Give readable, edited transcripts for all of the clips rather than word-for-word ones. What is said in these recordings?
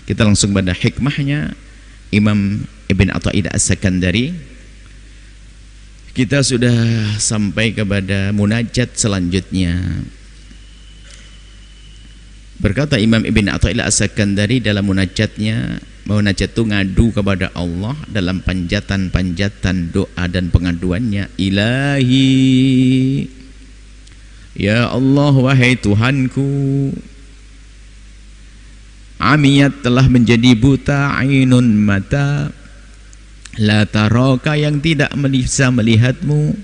Kita langsung pada hikmahnya Imam Ibn Athaillah As-Sakandari. Kita sudah sampai kepada munajat selanjutnya. Berkata Imam Ibn Athaillah As-Sakandari dalam munajatnya, munajat itu ngadu kepada Allah dalam panjatan-panjatan doa dan pengaduannya. Ilahi, ya Allah, wahai Tuhanku, amiyat telah menjadi buta ainun mata, la taraka yang tidak bisa melihatmu,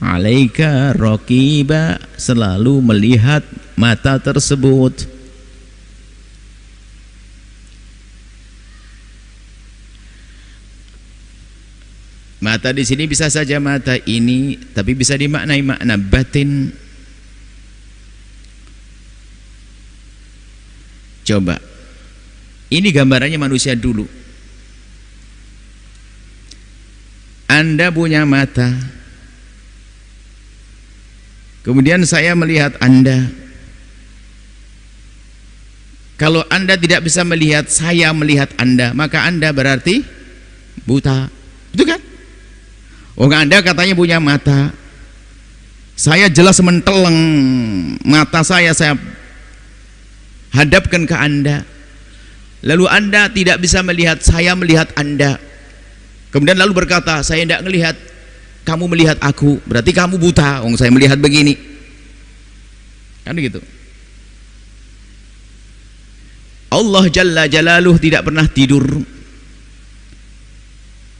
alaika raqiba selalu melihat mata tersebut. Mata di sini bisa saja mata ini, tapi bisa dimaknai makna batin. Coba, ini gambarannya manusia dulu. Anda punya mata, kemudian saya melihat Anda. Kalau Anda tidak bisa melihat, saya melihat Anda, maka Anda berarti buta. Itu kan? Oh, Anda katanya punya mata, saya jelas menteleng mata saya hadapkan ke Anda, lalu Anda tidak bisa melihat, saya melihat Anda, kemudian lalu berkata saya tidak melihat, kamu melihat aku, berarti kamu buta. Oh, saya melihat begini, kan begitu. Allah Jalla Jalaluh tidak pernah tidur.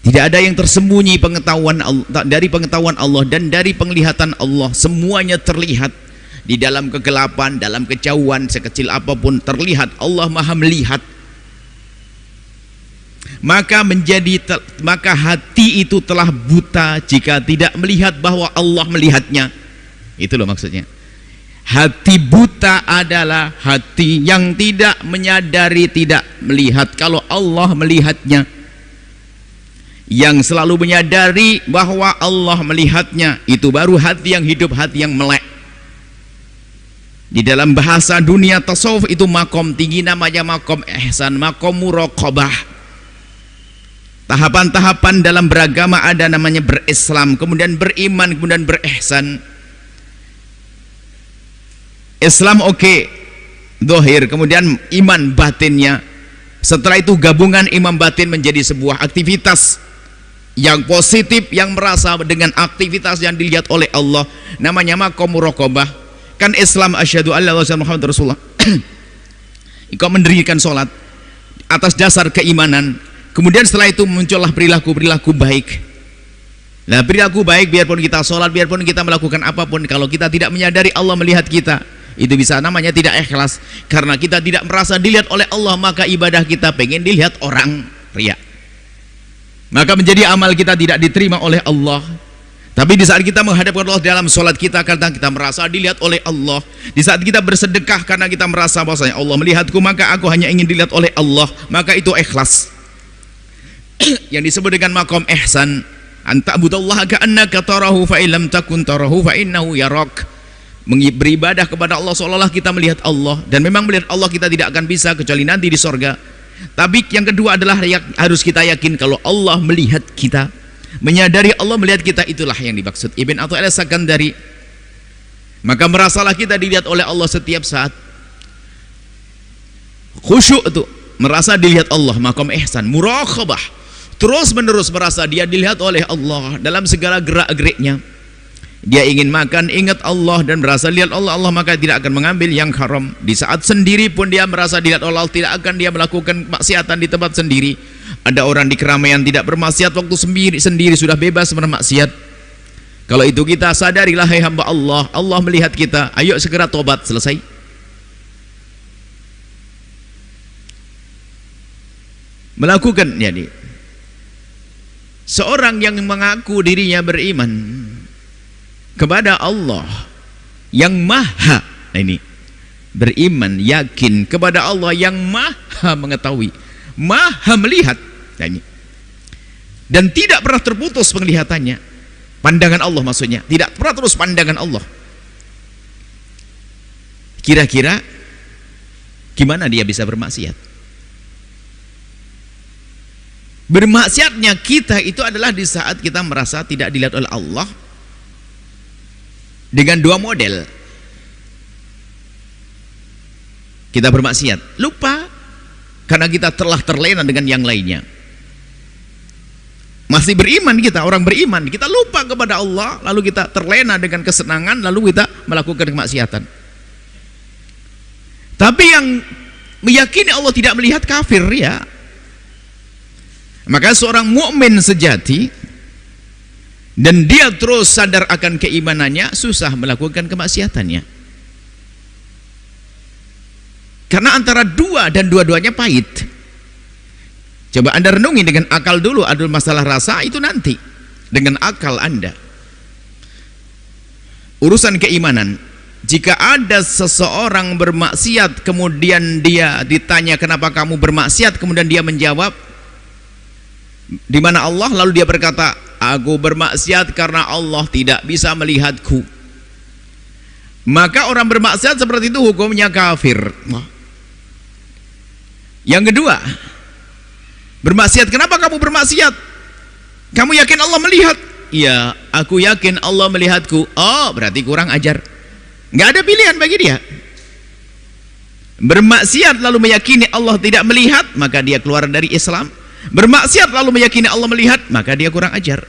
Tidak ada yang tersembunyi pengetahuan Allah, dari pengetahuan Allah dan dari penglihatan Allah. Semuanya terlihat di dalam kegelapan, dalam kejauhan, sekecil apapun terlihat. Allah Maha melihat. Maka hati itu telah buta jika tidak melihat bahwa Allah melihatnya. Itu loh maksudnya. Hati buta adalah hati yang tidak menyadari, tidak melihat kalau Allah melihatnya. Yang selalu menyadari bahwa Allah melihatnya, itu baru hati yang hidup, hati yang melek. Di dalam bahasa dunia tasawuf itu makom tinggi, namanya makom ihsan, makom muraqabah. Tahapan-tahapan dalam beragama ada, namanya berislam, kemudian beriman, kemudian berihsan. Islam oke, dohir, kemudian iman batinnya. Setelah itu gabungan iman batin menjadi sebuah aktivitas yang positif, yang merasa dengan aktivitas yang dilihat oleh Allah, namanya maqam muraqabah. Kan Islam asyhadu alla ilaha illallah Muhammad Rasulullah. Engkau mendirikan sholat atas dasar keimanan, kemudian setelah itu muncullah perilaku baik. Nah, perilaku baik, biarpun kita sholat, biarpun kita melakukan apapun, kalau kita tidak menyadari Allah melihat kita, itu bisa namanya tidak ikhlas. Karena kita tidak merasa dilihat oleh Allah, maka ibadah kita pengen dilihat orang, riya. Maka menjadi amal kita tidak diterima oleh Allah. Tapi di saat kita menghadapkan Allah dalam sholat kita, karena kita merasa dilihat oleh Allah. Di saat kita bersedekah karena kita merasa bahwasanya Allah melihatku, maka aku hanya ingin dilihat oleh Allah, maka itu ikhlas. Yang disebut dengan maqam ihsan, anta'budallaha ka'annaka tarahu fa illam takun tarahu fa innahu yarak. Beribadah kepada Allah seolah-olah kita melihat Allah, dan memang melihat Allah kita tidak akan bisa kecuali nanti di sorga. Tapi yang kedua adalah harus kita yakin kalau Allah melihat kita, menyadari Allah melihat kita, itulah yang dimaksud Ibn Athaillah As-Sakandari. Maka merasalah kita dilihat oleh Allah setiap saat. Khusyuk itu merasa dilihat Allah, maqam ihsan, muraqabah, terus menerus merasa dia dilihat oleh Allah dalam segala gerak-geriknya. Dia ingin makan, ingat Allah dan merasa lihat Allah, maka tidak akan mengambil yang haram. Di saat sendiri pun dia merasa dilihat Allah, tidak akan dia melakukan maksiatan di tempat sendiri. Ada orang di keramaian tidak bermaksiat, waktu sendiri sudah bebas bermaksiat. Kalau itu kita sadarilah, hai hamba Allah, Allah melihat kita, ayo segera tobat, selesai. Melakukan, jadi seorang yang mengaku dirinya beriman kepada Allah yang maha, nah ini beriman, yakin kepada Allah yang maha mengetahui, maha melihat, nah ini, dan tidak pernah terputus penglihatannya, pandangan Allah maksudnya, tidak pernah terus pandangan Allah. Kira-kira gimana dia bisa bermaksiat? Bermaksiatnya kita itu adalah di saat kita merasa tidak dilihat oleh Allah dengan dua model. Kita bermaksiat, lupa karena kita telah terlena dengan yang lainnya. Masih beriman kita, orang beriman, kita lupa kepada Allah, lalu kita terlena dengan kesenangan, lalu kita melakukan kemaksiatan. Tapi yang meyakini Allah tidak melihat, kafir ya. Maka seorang mukmin sejati dan dia terus sadar akan keimanannya, susah melakukan kemaksiatannya. Karena antara dua dan dua-duanya pahit. Coba Anda renungi dengan akal dulu, ada masalah rasa itu nanti dengan akal Anda. Urusan keimanan, jika ada seseorang bermaksiat kemudian dia ditanya kenapa kamu bermaksiat, kemudian dia menjawab di mana Allah, lalu dia berkata aku bermaksiat karena Allah tidak bisa melihatku, maka orang bermaksiat seperti itu hukumnya kafir. Yang kedua, bermaksiat, kenapa kamu bermaksiat? Kamu yakin Allah melihat? Iya, aku yakin Allah melihatku. Oh, berarti kurang ajar. Nggak ada pilihan bagi dia. Bermaksiat lalu meyakini Allah tidak melihat, maka dia keluar dari Islam. Bermaksiat lalu meyakini Allah melihat, maka dia kurang ajar.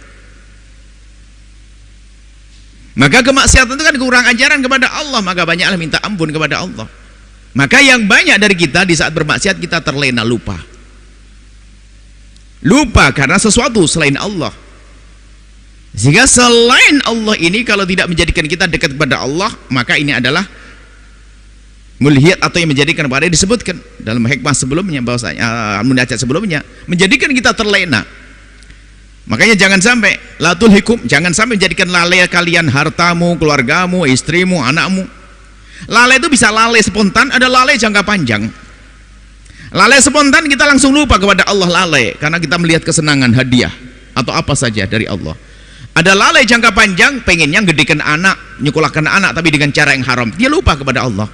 Maka kemaksiatan itu kan kurang ajaran kepada Allah, maka banyaklah minta ampun kepada Allah. Maka yang banyak dari kita di saat bermaksiat kita terlena, lupa karena sesuatu selain Allah. Sehingga selain Allah ini kalau tidak menjadikan kita dekat kepada Allah, maka ini adalah mulhid atau yang menjadikan pada disebutkan dalam hikmah sebelumnya, bahwasanya munajat sebelumnya menjadikan kita terlena. Makanya jangan sampai latul hikum, jangan sampai menjadikan lalai kalian hartamu, keluargamu, istrimu, anakmu. Lalai itu bisa lalai spontan, ada lalai jangka panjang. Lalai spontan kita langsung lupa kepada Allah, lalai karena kita melihat kesenangan, hadiah atau apa saja dari Allah. Ada lalai jangka panjang, pengennya gedekan anak, nyekolahkan anak tapi dengan cara yang haram, dia lupa kepada Allah.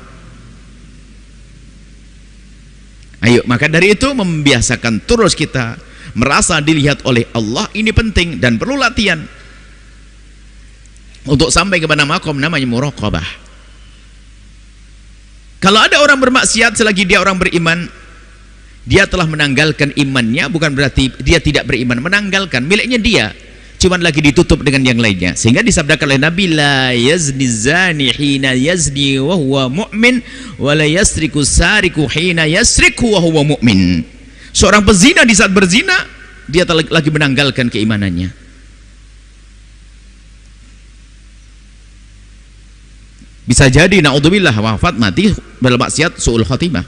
Ayo, maka dari itu membiasakan terus kita merasa dilihat oleh Allah, ini penting dan perlu latihan untuk sampai kepada makom namanya muraqabah. Kalau ada orang bermaksiat selagi dia orang beriman, dia telah menanggalkan imannya, bukan berarti dia tidak beriman, menanggalkan miliknya dia, cuman lagi ditutup dengan yang lainnya. Sehingga disabdakan oleh Nabi, la yazni zani hina yazni wa huwa mu'min wa la yasriku sariku hina yasriku wa huwa mu'min. Seorang pezina di saat berzina, dia telah lagi menanggalkan keimanannya. Bisa jadi naudzubillah wafat mati dalam maksiat su'ul khatimah.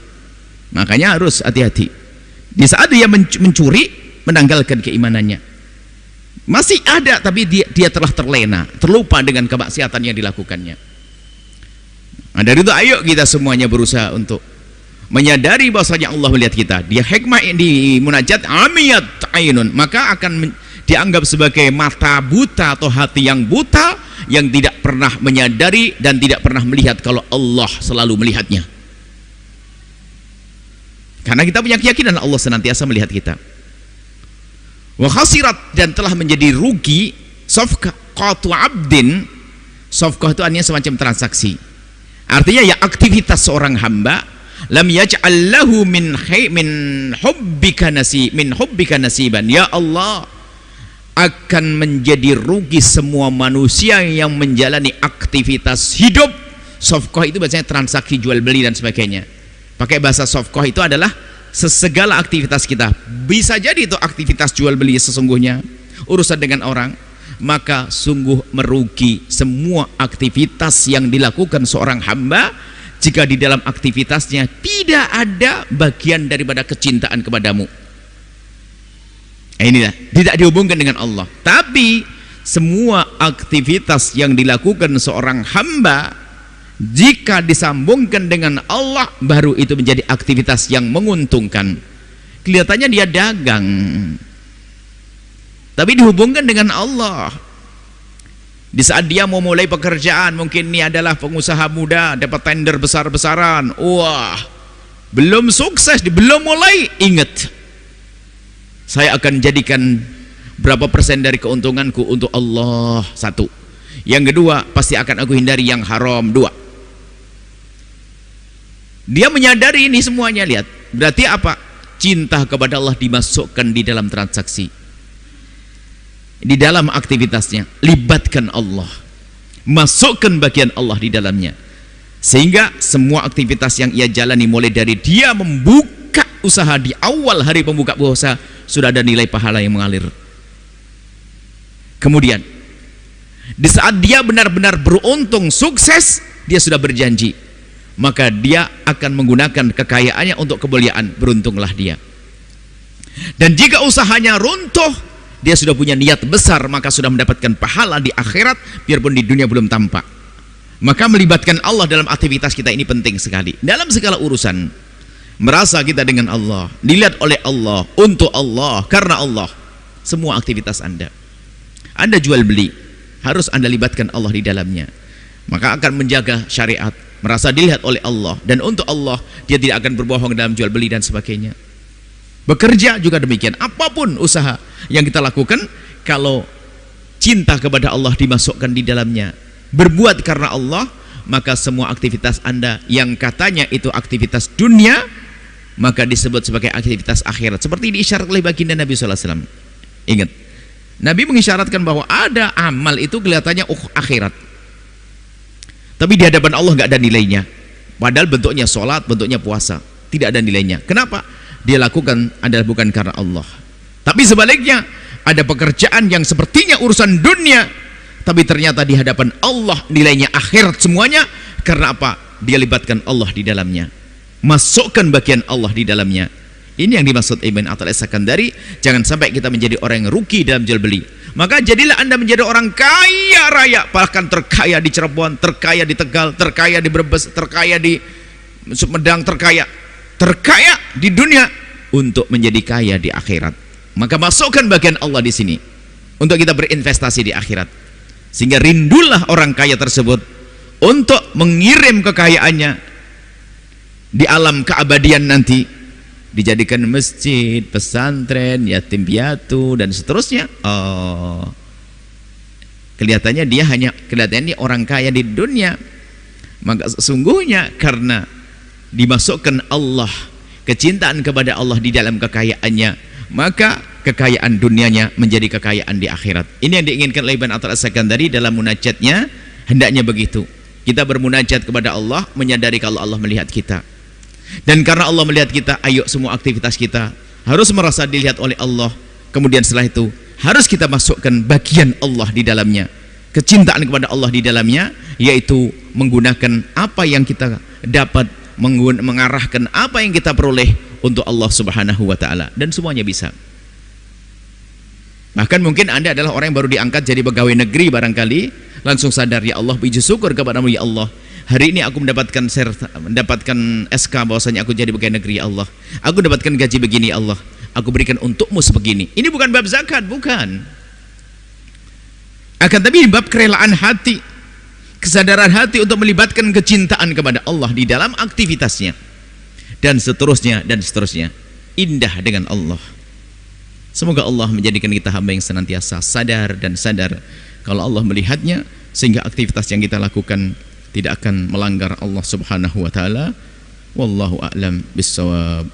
Makanya harus hati-hati. Di saat dia mencuri, menanggalkan keimanannya. Masih ada tapi dia telah terlena, terlupa dengan kemaksiatan yang dilakukannya. Nah, dari itu ayo kita semuanya berusaha untuk menyadari bahwasanya Allah melihat kita. Dia hikmah di munajat amiyat ainun, maka akan dianggap sebagai mata buta atau hati yang buta, yang tidak pernah menyadari dan tidak pernah melihat kalau Allah selalu melihatnya. Karena kita punya keyakinan Allah senantiasa melihat kita. Wa khasirat, dan telah menjadi rugi safqatu abdin. Safqah itu artinya semacam transaksi. Artinya ya aktivitas seorang hamba, lam yaj'al lahu min hubbika nasiban. Ya Allah, akan menjadi rugi semua manusia yang menjalani aktivitas hidup. Safqah itu biasanya transaksi jual beli dan sebagainya. Pakai bahasa safqah itu adalah segala aktivitas kita. Bisa jadi itu aktivitas jual beli sesungguhnya, urusan dengan orang, maka sungguh merugi semua aktivitas yang dilakukan seorang hamba jika di dalam aktivitasnya tidak ada bagian daripada kecintaan kepadamu. Inilah tidak dihubungkan dengan Allah. Tapi semua aktivitas yang dilakukan seorang hamba jika disambungkan dengan Allah, baru itu menjadi aktivitas yang menguntungkan. Kelihatannya dia dagang, tapi dihubungkan dengan Allah. Di saat dia mau mulai pekerjaan, mungkin ini adalah pengusaha muda, dapat tender besar-besaran, wah, belum sukses, belum mulai, ingat Saya akan jadikan berapa persen dari keuntunganku untuk Allah, satu. Yang kedua, pasti akan aku hindari yang haram, dua. Dia menyadari ini semuanya, lihat. Berarti apa? Cinta kepada Allah dimasukkan di dalam transaksi, di dalam aktivitasnya. Libatkan Allah, masukkan bagian Allah di dalamnya, sehingga semua aktivitas yang ia jalani, mulai dari dia membuka usaha di awal hari pembuka usaha, sudah ada nilai pahala yang mengalir. Kemudian di saat dia benar-benar beruntung, sukses, dia sudah berjanji, maka dia akan menggunakan kekayaannya untuk kemuliaan. Beruntunglah dia. Dan jika usahanya runtuh, dia sudah punya niat besar, maka sudah mendapatkan pahala di akhirat, biarpun di dunia belum tampak. Maka melibatkan Allah dalam aktivitas kita ini penting sekali. Dalam segala urusan, merasa kita dengan Allah, dilihat oleh Allah, untuk Allah, karena Allah. Semua aktivitas Anda jual beli, harus Anda libatkan Allah di dalamnya. Maka akan menjaga syariat, merasa dilihat oleh Allah, dan untuk Allah dia tidak akan berbohong dalam jual beli dan sebagainya. Bekerja juga demikian. Apapun usaha yang kita lakukan, kalau cinta kepada Allah dimasukkan di dalamnya, berbuat karena Allah, maka semua aktivitas Anda yang katanya itu aktivitas dunia, maka disebut sebagai aktivitas akhirat. Seperti diisyaratkan oleh baginda Nabi SAW. Ingat, Nabi mengisyaratkan bahwa ada amal itu kelihatannya akhirat, tapi di hadapan Allah nggak ada nilainya. Padahal bentuknya sholat, bentuknya puasa, tidak ada nilainya. Kenapa? Dia lakukan adalah bukan karena Allah. Tapi sebaliknya, ada pekerjaan yang sepertinya urusan dunia, tapi ternyata di hadapan Allah nilainya akhirat semuanya. Karena apa? Dia libatkan Allah di dalamnya, masukkan bagian Allah di dalamnya. Ini yang dimaksud Ibn Athaillah As-Sakandari. Jangan sampai kita menjadi orang yang rugi dalam jual beli. Maka jadilah Anda menjadi orang kaya raya, bahkan terkaya di Cirebon, terkaya di Tegal, terkaya di Brebes, terkaya di Sumedang, terkaya di dunia, untuk menjadi kaya di akhirat. Maka masukkan bagian Allah di sini untuk kita berinvestasi di akhirat, sehingga rindulah orang kaya tersebut untuk mengirim kekayaannya di alam keabadian nanti, dijadikan masjid, pesantren, yatim piatu, dan seterusnya. Kelihatannya dia orang kaya di dunia, maka sesungguhnya karena dimasukkan Allah, kecintaan kepada Allah di dalam kekayaannya, maka kekayaan dunianya menjadi kekayaan di akhirat. Ini yang diinginkan oleh Ibn Athaillah As-Sakandari dalam munajatnya. Hendaknya begitu, kita bermunajat kepada Allah, menyadari kalau Allah melihat kita. Dan karena Allah melihat kita, ayo semua aktivitas kita harus merasa dilihat oleh Allah. Kemudian setelah itu harus kita masukkan bagian Allah di dalamnya, kecintaan kepada Allah di dalamnya, yaitu menggunakan apa yang kita dapat, mengarahkan apa yang kita peroleh untuk Allah Subhanahu wa ta'ala. Dan semuanya bisa. Bahkan mungkin Anda adalah orang yang baru diangkat jadi pegawai negeri, barangkali langsung sadar, ya Allah, puji syukur kepadamu ya Allah, hari ini aku mendapatkan SK bahwasanya aku jadi pegawai negeri ya Allah, aku dapatkan gaji begini ya Allah, aku berikan untukmu sebegini. Ini bukan bab zakat, bukan, akan tapi bab kerelaan hati, kesadaran hati untuk melibatkan kecintaan kepada Allah di dalam aktivitasnya, dan seterusnya dan seterusnya. Indah dengan Allah. Semoga Allah menjadikan kita hamba yang senantiasa sadar dan sadar kalau Allah melihatnya, sehingga aktivitas yang kita lakukan tidak akan melanggar Allah Subhanahu wa ta'ala. Wallahu a'lam bissawab.